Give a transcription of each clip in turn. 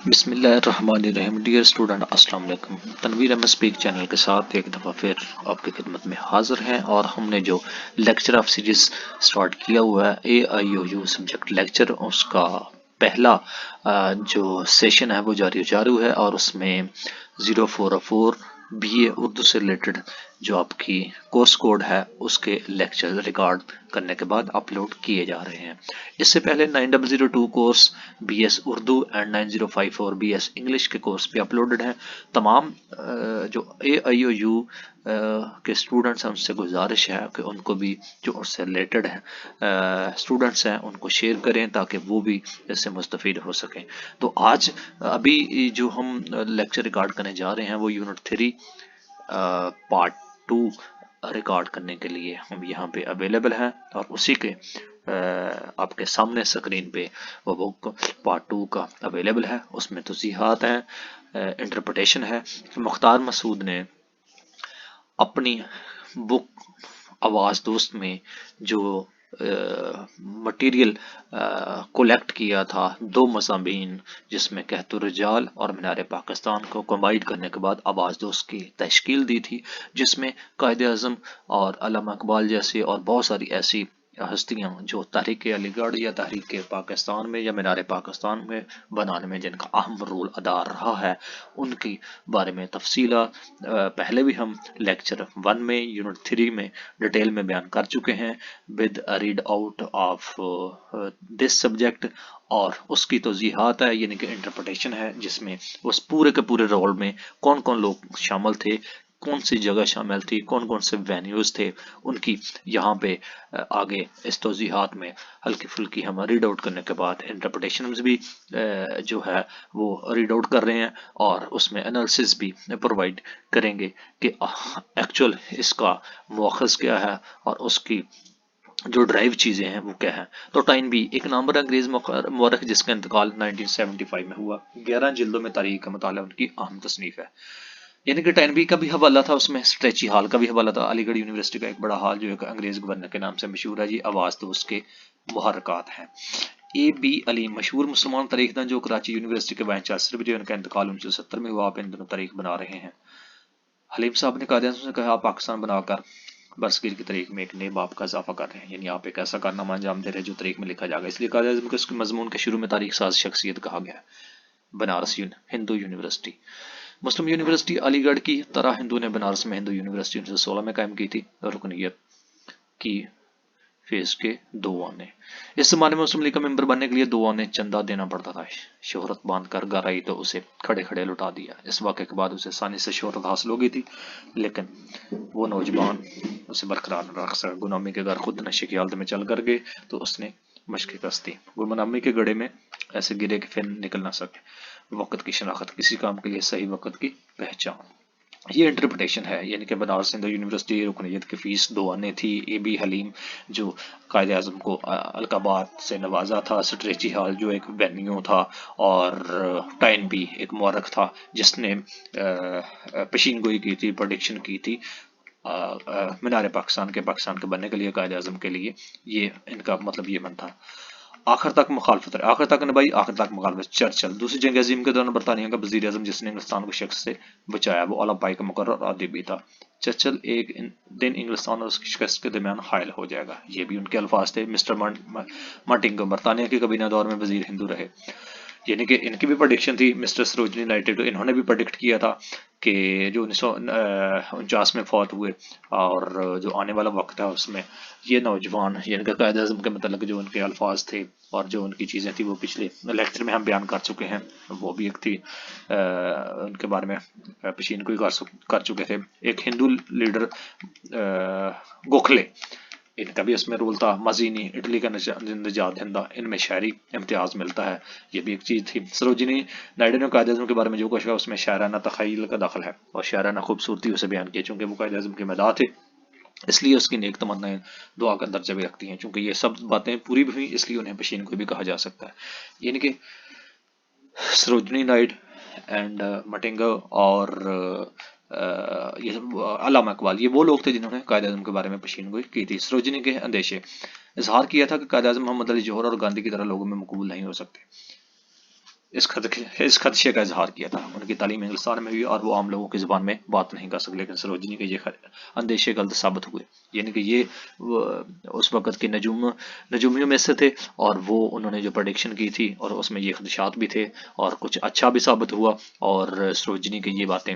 بسم اللہ الرحمن الرحیم ڈیئر اسٹوڈنٹ السلام علیکم. تنویر احمد اسپیک چینل کے ساتھ ایک دفعہ پھر آپ کی خدمت میں حاضر ہیں، اور ہم نے جو لیکچر آف سیریز سٹارٹ کیا ہوا ہے اے آئی او یو سبجیکٹ لیکچر، اس کا پہلا جو سیشن ہے وہ جاری چارو ہے، اور اس میں 044 بی اے اردو سے ریلیٹڈ جو آپ کی کورس کوڈ ہے اس کے لیکچر ریکارڈ کرنے کے بعد اپلوڈ کیے جا رہے ہیں. اس سے پہلے 9002 course B S Urdu and 9054 B S English کے کورس بھی اپلوڈڈ ہیں. تمام جو اے آئی او یو کے اسٹوڈنٹس ہیں ان سے گزارش ہے کہ ان کو بھی جو اس سے ریلیٹڈ ہیں اسٹوڈنٹس ہیں ان کو شیئر کریں تاکہ وہ بھی اس سے مستفید ہو سکیں. تو آج ابھی جو ہم لیکچر ریکارڈ کرنے جا رہے ہیں وہ یونٹ 3 پارٹ 2 ریکارڈ کرنے کے لیے ہم یہاں پہ اویلیبل ہیں، اور اسی کے آپ کے سامنے سکرین پہ وہ بک پارٹ 2 کا اویلیبل ہے. اس میں توضیحات ہیں، انٹرپریٹیشن ہے. مختار مسعود نے اپنی بک آواز دوست میں جو مٹیریل کولیکٹ کیا تھا، 2 مضامین جس میں کہت الرجال اور مینار پاکستان کو کمبائن کرنے کے بعد آواز دوست کی تشکیل دی تھی، جس میں قائد اعظم اور علامہ اقبال جیسے اور بہت ساری ایسی ہستیاں جو تحریک علی گڑھ یا تحریک پاکستان میں یا مینار پاکستان میں بنانے میں جن کا اہم رول ادا رہا ہے ان کی بارے میں تفصیلات پہلے بھی ہم لیکچر 1 میں یونٹ 3 میں ڈیٹیل میں بیان کر چکے ہیں with read out of this subject, اور اس کی توضیحات ہے یعنی کہ انٹرپریٹیشن ہے جس میں اس پورے کے پورے رول میں کون کون لوگ شامل تھے، کون سی جگہ شامل تھی، کون کون سے وینیوز تھے، ان کی یہاں پہ آگے اس توضیحات میں ہلکی پھلکی ہم ریڈ آؤٹ کرنے کے بعد انٹرپریٹیشنز بھی جو ہے وہ ریڈ آؤٹ کر رہے ہیں، اور اس میں انالیسس بھی پرووائڈ کریں گے کہ ایکچول اس کا مؤخذ کیا ہے اور اس کی جو ڈرائیو چیزیں ہیں وہ کیا ہیں. تو ٹائم بھی ایک نامور انگریز مورخ جس کا انتقال 1975 میں ہوا، 11 جلدوں میں تاریخ کا مطالعہ ان کی اہم تصنیف ہے. یعنی کہ ٹائنبی کا بھی حوالہ تھا، اس میں اسٹریچی ہال کا بھی حوالہ تھا. علی گڑھ یونیورسٹی کا ایک بڑا ہال جو ایک انگریز گورنر کے نام سے مشہور ہے، یہ آواز دوست کے محرکات ہیں. اے بی علیم مشہور مسلمان تاریخ دان جو کراچی یونیورسٹی کے وائس چانسلر بھی تھے، ان کا انتقال 1970 میں ہوا. آپ ان دنوں تاریخ بنا رہے ہیں. حلیم صاحب نے قائد اعظم سے کہا آپ پاکستان بنا کر برصغیر کی تاریخ میں ایک نئے باب کا اضافہ کر رہے ہیں، یعنی آپ ایک ایسا کارنامہ انجام دے رہے ہیں جو تاریخ میں لکھا جائے گا. اس لیے قائد اعظم کو اس کے مضمون کے شروع میں تاریخ ساز شخصیت کہا گیا. بنارس ہندو یونیورسٹی مسلم یونیورسٹی علی گڑھ کی طرح ہندو نے بنارس میں ہندو یونیورسٹی 1916 میں قائم کی تھی، اور رکنیت کی فیس کے 2 آنے. اس زمانے میں مسلم لیگ کا ممبر بننے کے لیے 2 آنے چندہ دینا پڑتا تھا. شہرت باندھ کر گھر آئی تو اسے کھڑے کھڑے لٹا دیا. اس واقعے کے بعد اسے آسانی سے شہرت حاصل ہو گئی تھی، لیکن وہ نوجوان اسے برقرار رکھ سکا. غلامی کے گھر خود نشے کی حالت میں چل کر گئے تو اس نے مشق کستی. غلامی کے گڑھے میں ایسے گرے کہ پھر نکل نہ سکے. وقت کی شناخت، کسی کام کے لیے صحیح وقت کی پہچان. یہ انٹرپریٹیشن ہے، یعنی کہ بنارس ہندو یونیورسٹی رکنیت کی فیس 2 آنے تھی. اے بی حلیم جو قائد اعظم کو القابات سے نوازا تھا، اسٹریچی ہال جو ایک وینیو تھا، اور ٹائن بھی ایک مورخ تھا جس نے پیشین گوئی کی تھی، پروڈکشن کی تھی مینار پاکستان کے بننے کے لیے قائد اعظم کے لیے. یہ ان کا مطلب یہ من تھا. آخر تک مخالفت رہی، آخر تک نبھائی، آخر تک مخالفت. چرچل دوسری جنگ عظیم کے دوران برطانیہ کا وزیر اعظم جس نے انگلستان کو شکست سے بچایا وہ اعلیٰ پائی کا مقرر عہدے بھی تھا. چرچل ایک دن انگلستان اور اس کی شکست کے درمیان حائل ہو جائے گا. یہ بھی ان کے الفاظ تھے. مسٹر مارٹنگو برطانیہ کے کابینہ دور میں وزیر ہندو رہے، یعنی کہ ان کی بھی پریڈکشن تھی. مسٹر سروجنی نائٹڈو انہوں نے بھی پریڈکٹ کیا تھا کہ جو 1949 میں فوت ہوئے، اور جو آنے والا وقت ہے اس میں یہ نوجوان یعنی کہ قائد اعظم کے متعلق جو ان کے الفاظ تھے اور جو ان کی چیزیں تھیں وہ پچھلے لیکچر میں ہم بیان کر چکے ہیں. وہ بھی ایک تھی ان کے بارے میں پیشین گوئی کر چکے تھے. ایک ہندو لیڈر گوکھلے، ان کا بھی اس میں رول تھا. مزینی اٹلی کا نجات دہندہ، ان میں شہری امتیاز ملتا ہے، یہ بھی ایک چیز تھی. سروجنی نائڈو نے قائد اعظم کے بارے میں جو کچھ کہا اس میں شاعرانہ تخیل کا دخل ہے اور شاعرانہ خوبصورتی اسے بیان کی، چونکہ وہ قائد اعظم کے مداح تھے اس لیے اس کی نیک تمنائیں دعا کا درجہ بھی رکھتی ہیں. چونکہ یہ سب باتیں پوری بھی ہوئی اس لیے انہیں پیشین گوئی بھی کہا جا سکتا ہے. یعنی کہ سروجنی نائڈ اینڈ مٹنگو اور علامہ اقبال یہ وہ لوگ تھے جنہوں نے قائد اعظم کے بارے میں پیشین گوئی کی تھی. سروجنی کے اندیشے، اظہار کیا تھا کہ قائد اعظم محمد علی جوہر اور گاندھی کی طرح لوگوں میں مقبول نہیں ہو سکتے. اس خدشے کا اظہار کیا تھا۔ ان کی تعلیم انگلستان میں ہوئی اور وہ عام لوگوں کی زبان میں بات نہیں کر سکتے، لیکن سروجنی کے یہ اندیشے غلط ثابت ہوئے، یعنی کہ یہ اس وقت کے نجومیوں میں سے تھے، اور وہ انہوں نے جو پریڈکشن کی تھی اور اس میں یہ خدشات بھی تھے، اور کچھ اچھا بھی ثابت ہوا، اور سروجنی کی یہ باتیں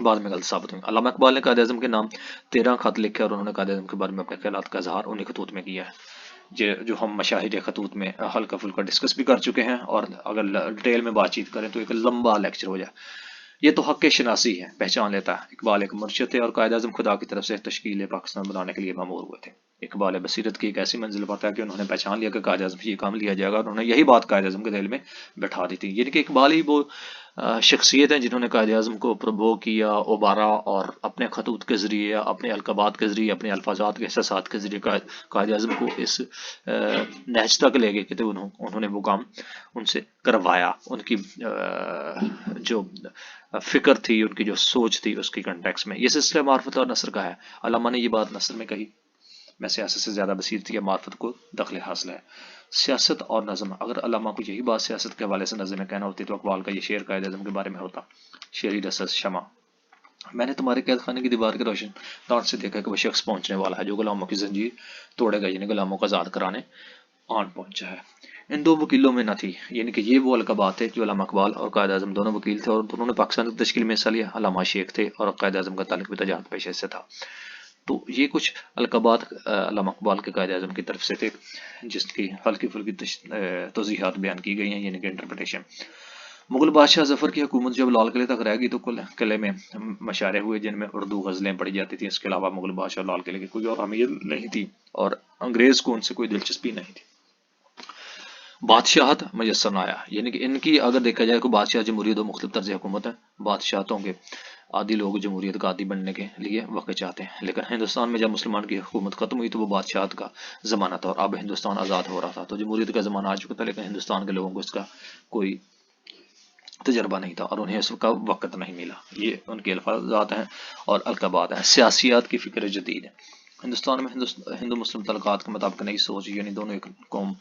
بعد میں غلط ثابت ہوئی۔ علامہ اقبال نے قائد اعظم کے نام 13 خط لکھے، اور انہوں نے قائد اعظم کے بارے میں اپنے خیالات کا اظہار انہیں خطوط میں کیا ہے، جو ہم مشاہد خطوط میں ہلکا پھلکا ڈسکس بھی کر چکے ہیں، اور اگر ڈیٹیل میں بات چیت کریں تو ایک لمبا لیکچر ہو جائے۔ یہ تو حق شناسی ہے، پہچان لیتا ہے۔ اقبال ایک مرشد تھے اور قائد اعظم خدا کی طرف سے تشکیل پاکستان بنانے کے لیے مامور ہوئے تھے۔ اقبال بصیرت کی ایک ایسی منزل پر تھا کہ انہوں نے پہچان لیا کہ قائد اعظم سے یہ کام لیا جائے گا، اور انہوں نے یہی بات قائد اعظم کے دل میں بٹھا دی تھی، یعنی کہ اقبال ہی وہ شخصیت ہیں جنہوں نے قائد اعظم کو پربو کیا، ابارا، اور اپنے خطوط کے ذریعے، اپنے القابات کے ذریعے، اپنے الفاظات کے احساسات کے ذریعے قائد اعظم کو اس نہج تک لے گئے کہ انہوں نے وہ کام ان سے کروایا۔ ان کی جو فکر تھی، ان کی جو سوچ تھی، اس کی کنٹیکس میں یہ سلسلہ معرفت اور نثر کا ہے۔ علامہ نے یہ بات نثر میں کہی، میں سیاست سے زیادہ بصیر تھی، معرفت کو دخل حاصل ہے۔ سیاست اور نظم، اگر علامہ کو یہی بات سیاست کے حوالے سے نظم میں کہنا ہوتی تو اقبال کا یہ شعر قائد اعظم کے بارے میں ہوتا: شعری رسس شمع، میں نے تمہارے قید خانے کی دیوار کے روشن دار سے دیکھا کہ وہ شخص پہنچنے والا ہے جو غلاموں کی زنجیر توڑے گا، یعنی غلاموں کا آزاد کرانے آن پہنچا ہے۔ ان دو وکیلوں میں نہ تھی، یعنی کہ یہ وہ القابات تھے جو علامہ اقبال اور قائد اعظم دونوں وکیل تھے، اور دونوں نے پاکستان کی تشکیل میں حصہ لیا۔ علامہ شیخ تھے اور قائد اعظم کا تعلق بھی تجارت پیشے سے تھا۔ تو یہ کچھ القابات علامہ اقبال کے قائد اعظم کی طرف سے تھے، جس کی ہلکی پھلکی توضیحات بیان کی گئی ہیں، یعنی کہ انٹرپریٹیشن۔ مغل بادشاہ ظفر کی حکومت جب لال قلعے تک رہ گئی تو قلعے میں مشاعرے ہوئے جن میں اردو غزلیں پڑھی جاتی تھیں۔ اس کے علاوہ مغل بادشاہ لال قلعے کی کوئی اور اہمیت نہیں تھی، اور انگریز کو ان سے کوئی دلچسپی نہیں تھی۔ بادشاہت میسر نہ آیا، یعنی کہ ان کی اگر دیکھا جائے کہ بادشاہ جمہوریت و مختلف طرز حکومت ہے، بادشاہتوں کے عادی لوگ جمہوریت کا عادی بننے کے لیے وقت چاہتے ہیں، لیکن ہندوستان میں جب مسلمان کی حکومت ختم ہوئی تو وہ بادشاہت کا زمانہ تھا، اور اب ہندوستان آزاد ہو رہا تھا، تو جمہوریت کا زمانہ آ چکا تھا، لیکن ہندوستان کے لوگوں کو اس کا کوئی تجربہ نہیں تھا اور انہیں اس کا وقت نہیں ملا۔ یہ ان کے الفاظات ہیں اور القابات ہیں۔ سیاسیات کی فکر جدید ہے۔ ہندوستان میں ہندو مسلم تعلقات کے مطابق نئی سوچ، یعنی دونوں ایک قوم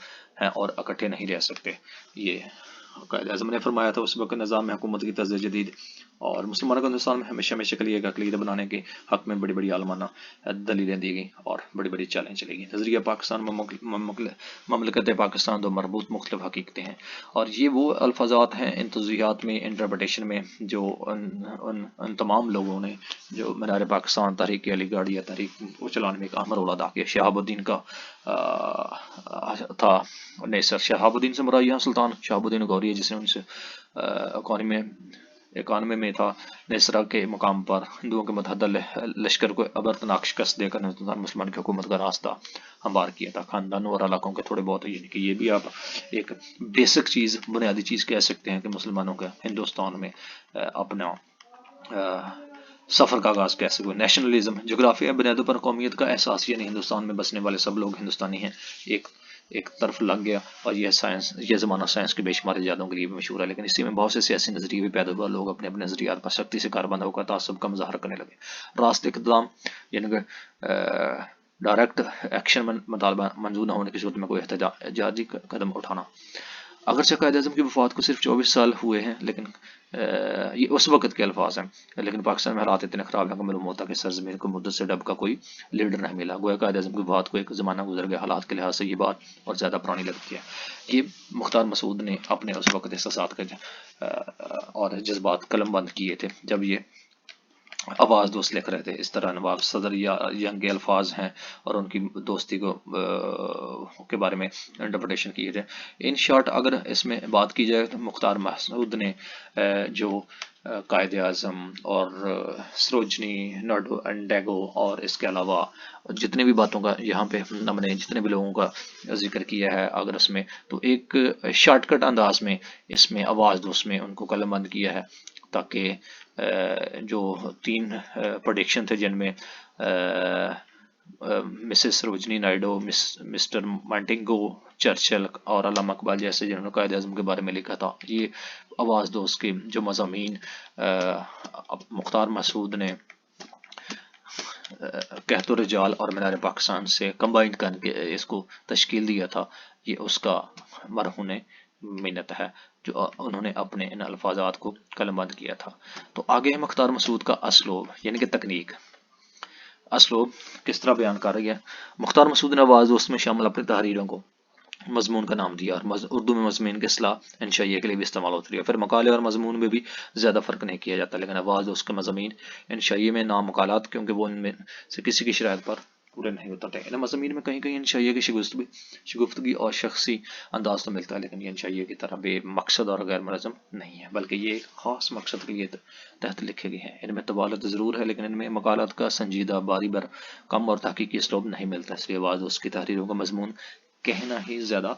ہیں اور اکٹھے نہیں رہ سکتے، یہ قائد اعظم نے فرمایا تھا اس وقت۔ نظام حکومت کی طرز جدید، اور مسلمانوں کو ہندوستان میں ہمیشہ ہمیشہ کے لیے ایک عقیدہ بنانے کے حق میں بڑی بڑی عالمانہ دلیلیں دی گئیں اور بڑی بڑی چیلنج چلی گئی۔ نظریہ پاکستان مملکت پاکستان دو مربوط مختلف حقیقتیں ہیں، اور یہ وہ الفاظات ہیں ان توضیحات میں، انٹرپریٹیشن میں، جو ان تمام لوگوں نے جو مینار پاکستان، تحریک علی گڑھ یا تحریک کو چلانے میں ایک اہم رول ادا کیا۔ شہاب الدین کا تھا نیسر، شہاب الدین سے مراد یہاں سلطان شہاب الدین غوری ہے، جس نے ان سے اکانوے میں تھا نیسرا کے مقام پر ہندوؤں کے متحدہ لشکر کو ابرتناک شکست دے کر ہندوستان مسلمان کی حکومت کا راستہ ہموار کیا تھا۔ خاندانوں اور علاقوں کے تھوڑے بہت، یعنی کہ یہ بھی آپ ایک بیسک چیز، بنیادی چیز کہہ سکتے ہیں کہ مسلمانوں کا ہندوستان میں اپنا سفر کا آغاز کیسے ہوا۔ نیشنلزم، جغرافیہ بنیادوں پر قومیت کا احساس، یعنی ہندوستان میں بسنے والے سب لوگ ہندوستانی ہیں، ایک طرف لگ گیا، اور یہ زمانہ سائنس کے بے شمار ایجادوں کے لیے بھی مشہور ہے، لیکن اسی میں بہت سے سیاسی نظریے بھی پیدا ہوا، لوگ اپنے اپنے نظریات پر سختی سے کاربند ہو کر تعصب کا مظاہرہ کرنے لگے۔ راست اقدام، یعنی کہ ڈائریکٹ ایکشن مطالبہ منظور نہ ہونے کی صورت میں کوئی احتجاجی قدم اٹھانا۔ اگرچہ قائد اعظم کی وفات کو صرف 24 سال ہوئے ہیں، لیکن یہ اس وقت کے الفاظ ہیں، لیکن پاکستان میں حالات اتنے خراب ہیں کہ معلوم ہوتا ہے کہ سرزمین کو مدت سے ڈب کا کوئی لیڈر نہیں ملا، گویا قائد اعظم کی وفات کو ایک زمانہ گزر گیا۔ حالات کے لحاظ سے یہ بات اور زیادہ پرانی لگتی ہے۔ یہ مختار مسعود نے اپنے اس وقت احساسات کے اور جذبات قلم بند کیے تھے جب یہ آواز دوست لکھ رہے تھے۔ اس طرح نواب صدر یا ینگ کے الفاظ ہیں اور ان کی دوستی کے بارے میں انٹرپریٹیشن کیے تھے۔ ان شارٹ اگر اس میں بات کی جائے تو مختار مسعود نے جو قائد اعظم اور سروجنی نائڈو اور اس کے علاوہ جتنے بھی باتوں کا یہاں پہ ہم نے جتنے بھی لوگوں کا ذکر کیا ہے اگر اس میں، تو ایک شارٹ کٹ انداز میں اس میں آواز دوست میں ان کو قلم بند کیا ہے، تاکہ جو 3 پروڈکشن تھے جن میں Mrs Sarojini Naidu, Mr Montagu Churchill اور علامہ اقبال جیسے جنہوں نے قائد اعظم کے بارے میں لکھا تھا، یہ آواز دوست کے جو مضامین مختار مسعود نے قحط الرجال اور مینار پاکستان سے کمبائن کر کے اس کو تشکیل دیا تھا، یہ اس کا مرہون منت ہے جو انہوں نے اپنے ان الفاظات کو قلم بند کیا تھا۔ تو آگے ہے مختار مسعود کا اسلوب یعنی کہ تکنیک۔ اسلوب کس طرح بیان کر رہی ہے؟ مختار مسعود نے آواز دوست میں شامل اپنی تحریروں کو مضمون کا نام دیا اور اردو میں مضمون کی اصلاح انشائیہ کے لیے بھی استعمال ہوتی ہے۔ پھر مقالے اور مضمون میں بھی زیادہ فرق نہیں کیا جاتا، لیکن آواز دوست کے مضامین انشائیہ میں نام مقالات کیونکہ وہ ان میں سے کسی کی شرائط پر پورے نہیں اترتے۔ ان مضامین میں کہیں کہیں انشائیہ کی شگفتگی اور شخصی انداز تو ملتا ہے، لیکن یہ انشائیہ کی طرح بے مقصد اور غیر منظم نہیں ہے، بلکہ یہ ایک خاص مقصد کے لیے تحت لکھے گئے ہیں۔ ان میں طوالت ضرور ہے، لیکن ان میں مقالات کا سنجیدہ باری بر کم اور تحقیقی اسلوب نہیں ملتا، اس لیے آواز دوست کی تحریروں کا مضمون کہنا ہی زیادہ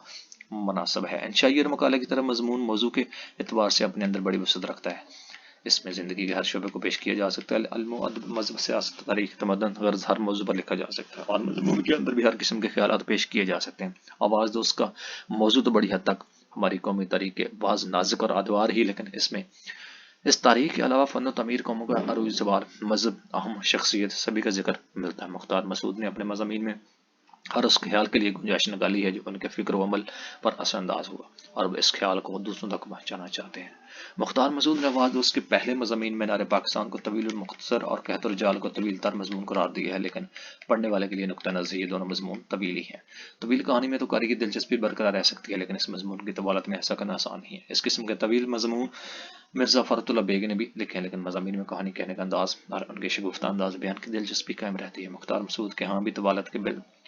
مناسب ہے۔ انشائیہ اور مقالے کی طرح مضمون موضوع کے اعتبار سے اپنے اندر بڑی وسعت رکھتا ہے، اس میں زندگی کے ہر شعبے کو پیش کیا جا سکتا ہے۔ علم و ادب، مذہب، سیاست، تاریخ، تمدن، غرض ہر موضوع پر لکھا جا سکتا ہے، اور مضمون کے اندر بھی ہر قسم کے خیالات پیش کیے جا سکتے ہیں۔ آواز دوست کا موضوع تو بڑی حد تک ہماری قومی تاریخ کے بعض نازک اور ادوار ہی، لیکن اس تاریخ کے علاوہ فن و تعمیر، قوموں کا عروج زوال، مذہب، اہم شخصیت سبھی کا ذکر ملتا ہے۔ مختار مسعود نے اپنے مضامین میں ہر اس خیال کے لیے گنجائش نکالی ہے جو ان کے فکر و عمل پر اثر انداز ہوا، اور وہ اس خیال کو دوسروں تک پہنچانا چاہتے ہیں۔ مختار مسعود نے آواز دوست کے پہلے مضامین مینار پاکستان کو طویل المختصر اور قحط الرجال کو طویل تر مضمون قرار دیا ہے، لیکن پڑھنے والے کے لیے نقطہ نظر یہ دونوں مضمون طویل ہی ہیں۔ طویل کہانی میں تو قاری کی دلچسپی برقرار رہ سکتی ہے، لیکن اس مضمون کی طوالت میں ایسا کرنا آسان نہیں ہے۔ اس قسم کے طویل مضمون مرزا فرت اللہ بیگ نے بھی لکھے ہیں، لیکن مضامین میں کہانی کہنے کا انداز اور ان کے شگفتہ انداز بیان کی دلچسپی قائم رہتی ہے۔ مختار مسعود کے ہاں بھی طوالت کے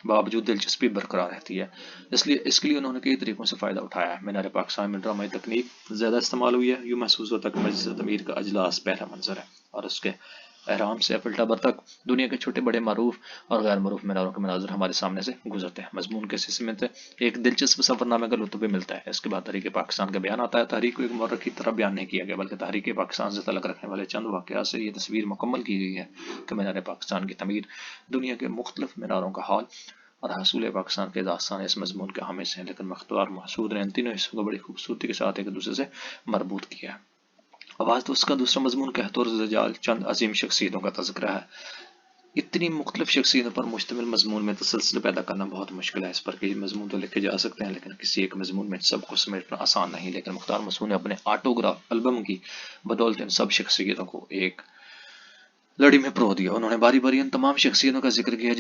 باوجود دلچسپی برقرار رہتی ہے، اس کے لیے انہوں نے کئی طریقوں سے فائدہ اٹھایا ہے۔ مینار پاکستان میں ڈرامائی تکنیک زیادہ استعمال ہوئی ہے، یوں محسوس ہوتا ہے کہ مجلس تعمیر کا اجلاس پہلا منظر ہے، اور اس کے احرام سے ایفل ٹاور تک دنیا کے چھوٹے بڑے معروف اور غیر معروف میناروں کے مناظر ہمارے سامنے سے گزرتے ہیں۔ مضمون کے سلسلے میں ایک دلچسپ سفر نامے کا لطف بھی ملتا ہے۔ اس کے بعد تحریک پاکستان کا بیان آتا ہے۔ تحریک کو ایک مورخ کی طرح بیان نہیں کیا گیا، بلکہ تحریک پاکستان سے تعلق رکھنے والے چند واقعات سے یہ تصویر مکمل کی گئی ہے کہ مینار پاکستان کی تعمیر، دنیا کے مختلف میناروں کا حال اور حصول پاکستان کے داستان اس مضمون کے حامل ہیں، لیکن مختار مسعود نے ان تینوں حصوں کو بڑی خوبصورتی کے ساتھ ایک دوسرے سے مربوط کیا ہے۔ آواز دوست کا دوسرا مضمون قحط الرجال چند عظیم شخصیتوں کا تذکرہ ہے۔ اتنی مختلف شخصیتوں پر مشتمل مضمون میں تسلسل پیدا کرنا بہت مشکل ہے۔ اس پر کئی مضمون تو لکھے جا سکتے ہیں، لیکن کسی ایک مضمون میں سب کو سمیٹنا آسان نہیں، لیکن مختار مسعود نے اپنے آٹوگراف البم کی بدولت ان سب شخصیتوں کو ایک لڑی میں پرو دیا۔ انہوں نے باری باری ان تمام شخصیتوں کا ذکر کیا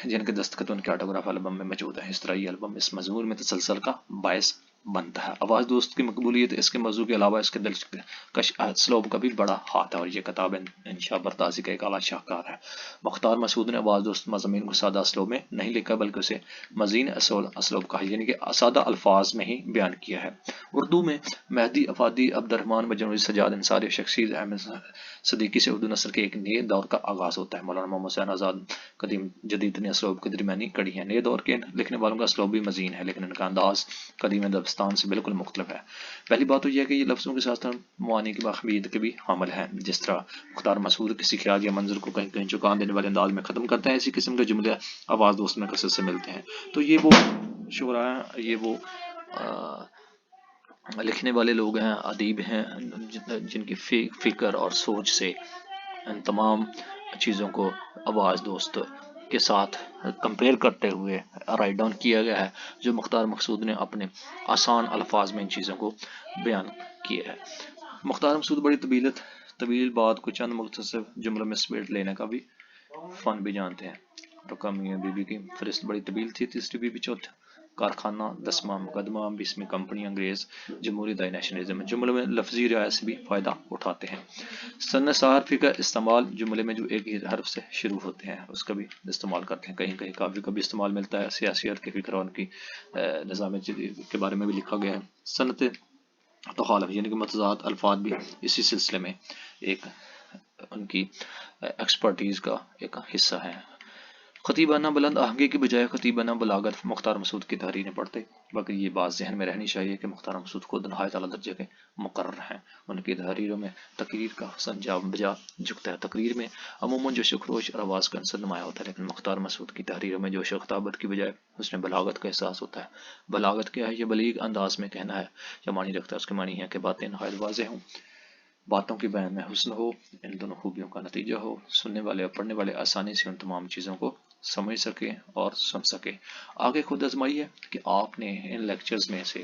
جن کے دستخط ان کے آٹوگراف البم میں موجود ہیں۔ اس طرح یہ البم اس مضمون میں تسلسل کا باعث بنتا ہے۔ آواز دوست کی مقبولیت اس کے موضوع کے علاوہ اس کے دلکش اسلوب کا بھی بڑا ہاتھ ہے، اور یہ کتاب انشا برداشت کا ایک اعلیٰ شاہکار ہے۔ مختار مسعود نے آواز دوست مضامین کو سادہ اسلوب میں نہیں لکھا، بلکہ اسے مزین اسلوب کہا، یعنی کہ سادہ الفاظ میں ہی بیان کیا ہے۔ اردو میں مہدی افادی، عبد الرحمان مجنوی، سجاد انصاری، شخصیت احمد صدیقی سے اردو نثر کے ایک نئے دور کا آغاز ہوتا ہے۔ مولانا محمد حسین آزاد قدیم جدید اسلوب کی درمیانی کڑی ہے۔ نئے دور کے لکھنے والوں کا اسلوب بھی مزین ہے، لیکن ان کا انداز قدیم ادبستان سے بالکل مختلف ہے۔ پہلی بات تو یہ ہے کہ یہ لفظوں کے ساتھ معانی کی باخبید کے بھی حامل ہیں۔ جس طرح مختار مسعود کسی خیال یا منظر کو کہیں کہیں چکان دینے والے انداز میں ختم کرتے ہیں، اسی قسم کے جملے آواز دوست میں کثرت سے ملتے ہیں۔ تو یہ وہ شعراء ہیں، یہ وہ لکھنے والے لوگ ہیں، ادیب ہیں، جن کی فکر اور سوچ سے ان تمام چیزوں کو آواز دوست کے ساتھ کمپیئر کرتے ہوئے رائٹ ڈاؤن کیا گیا ہے، جو مختار مسعود نے اپنے آسان الفاظ میں ان چیزوں کو بیان کیا ہے۔ مختار مسعود بڑی طویل بات کو چند مختصر جملوں میں سمیٹ لینے کا بھی فن بھی جانتے ہیں۔ رقم بی بی کی فہرست بڑی طویل تھی، تیسری بی بی چوتھا کارخانہ، 10واں مقدمہ، 20ویں کمپنی، انگریز جمہوری دائیں نیشنلزم، جملے میں لفظی رعایت سے بھی فائدہ اٹھاتے ہیں۔ سن صحافی کا استعمال، جملے میں جو ایک ہی حرف سے شروع ہوتے ہیں اس کا بھی استعمال کرتے ہیں۔ کہیں کہیں کافی کا بھی استعمال ملتا ہے۔ سیاسیات کے فکر اور ان کی نظام جدید کے بارے میں بھی لکھا گیا ہے۔ صنعت تخالف یعنی کہ متضاد الفاظ بھی اسی سلسلے میں ایک ان کی ایکسپرٹیز کا ایک حصہ ہے۔ خطیبانہ بلند آہنگی کی بجائے خطیبانہ بلاغت مختار مسعود کی تحریریں پڑھتے، باقی یہ بات ذہن میں رہنی چاہیے کہ مختار مسعود خود نہایت اعلیٰ درجے کے مقرر ہیں۔ ان کی تحریروں میں تقریر کا حسن بجا جھکتا ہے۔ تقریر میں عموماً جوش و خروش اور آواز کا عنصر نمایاں ہوتا ہے، لیکن مختار مسعود کی تحریروں میں جوش و خطابت کی بجائے حسن بلاغت کا احساس ہوتا ہے۔ بلاغت کیا ہے؟ یہ بلیغ انداز میں کہنا ہے یا معنی رکھتا ہے۔ اس کے معنی ہے کہ باتیں نہایت واضح ہوں، باتوں کے بیان میں حسن ہو، ان دونوں خوبیوں کا نتیجہ ہو، سننے والے اور پڑھنے والے آسانی سے ان تمام چیزوں کو سمجھ سکیں اور سن سکیں۔ آگے خود آزمائیے کہ آپ نے ان لیکچرز میں سے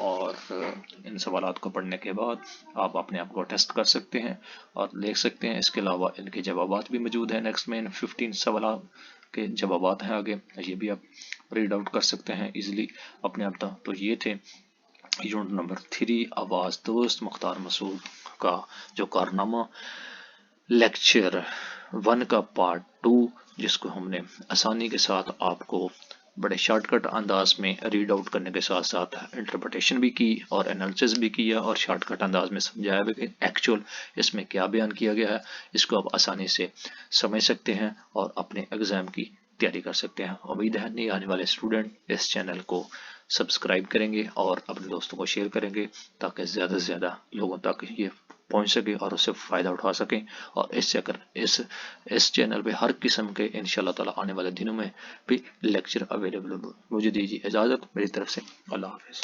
اور ان سوالات کو پڑھنے کے بعد آپ اپنے آپ کو ٹیسٹ کر سکتے ہیں اور دیکھ سکتے ہیں. اس کے علاوہ ان کے جوابات بھی موجود ہیں. نیکسٹ میں 15 سوالات کے جوابات ہیں آگے، یہ بھی آپ ریڈ آؤٹ کر سکتے ہیں ایزیلی اپنے آپ. تو یہ تھے یونٹ نمبر 3 آواز دوست مختار مسعود کا جو کارنامہ، لیکچر 1 کا پارٹ 2، جس کو ہم نے آسانی کے ساتھ آپ کو بڑے شارٹ کٹ انداز میں ریڈ آؤٹ کرنے کے ساتھ ساتھ انٹرپریٹیشن بھی کی اور انالیسس بھی کیا اور شارٹ کٹ انداز میں سمجھایا بھی کہ ایکچوئل اس میں کیا بیان کیا گیا ہے. اس کو آپ آسانی سے سمجھ سکتے ہیں اور اپنے ایگزام کی تیاری کر سکتے ہیں. امید ہے نہیں آنے والے اسٹوڈنٹ اس چینل کو سبسکرائب کریں گے اور اپنے دوستوں کو شیئر کریں گے تاکہ زیادہ سے زیادہ لوگوں تک یہ پہنچ سکے اور اس سے فائدہ اٹھا سکیں. اور اس سے اگر اس چینل پہ ہر قسم کے انشاءاللہ تعالی آنے والے دنوں میں بھی لیکچر اویلیبل ہو. مجھے دیجیے اجازت، میری طرف سے اللہ حافظ.